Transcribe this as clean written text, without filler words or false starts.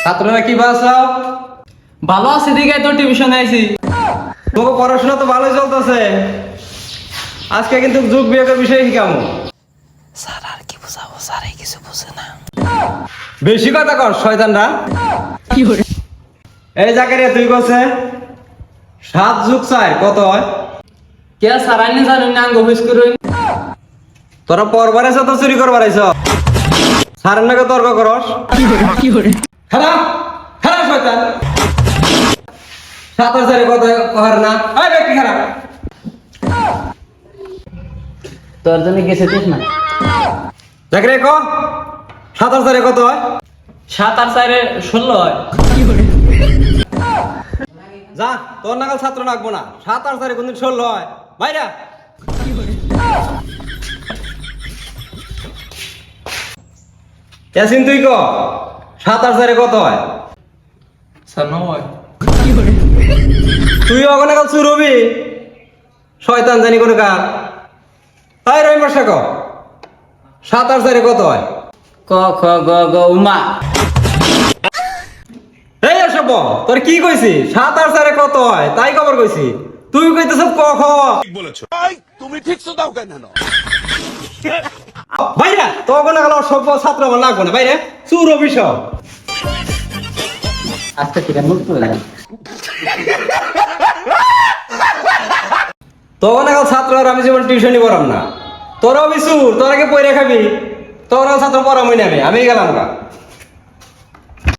ছাত্ররা কি বাসা? ভালো আছে দিকে তো টিউশন আইছি। তোমাকে পড়াশোনা তো ভালোই চলতেছে। আজকে কিন্তু যুগ বিয়োগের বিষয় শিখামু। স্যার আর কি বুঝাবো, স্যারই কিছু বুঝে না। বেশি কথা কর শয়তানরা। কি করে? এই জাকারিয়া তুই কছে 7 যোগ 4 কত হয়? কে স্যার আইনি জানেন না, অফিস করুন। তোরা পড়বার আইছ তো চুরি করবার আইছ? স্যারের নাকি তর্ক করস? কি করে? খারাপ খারাপ শয়তান। 7 আর 4 কত কর না? এই ব্যক্তি খারাপ। তোর জন্য গেছে দেখ না। জাকারিয়া ক 7 আর 4 কত হয়? 7 আর 4 16 হয়। কি করে? যা তোর নাগাল ছাত্র রাখবো না। 7 আর 4 কোনদিন 16 হয়? ভাইরা ইয়াসিন তুই ক 7 আর 4 কত হয়? স্যার 9 হয়। কি করে? তুই ওখানে কাল চুর হবি শয়তান জানি কোনো কা। তাই রহিম বর্ষা ক 7 আর 4 কত হয়? ক খ গ গ উমা। এই আসব তোর কি কইছি 7 আর 4 কত হয় তাই খবর কইছি। তুই কইতেছ ক খ। ঠিক বলেছো ভাই, তুমি ঠিক তো দাও কেন? ভাইরা তো ওখানে কাল সব ছাত্র আমার লাগবো না বাইরে চুর হবি সব। আচ্ছা ঠিক আছে, মুখ তুলে দেন। তখন এখন ছাত্র আর আমি যেমন টিউশনই পড়াম না। তোরাও বিচুর তোরা কি পড়ে খাবি? তোরাও ছাত্র পড়ামই না আমি গেলাম না।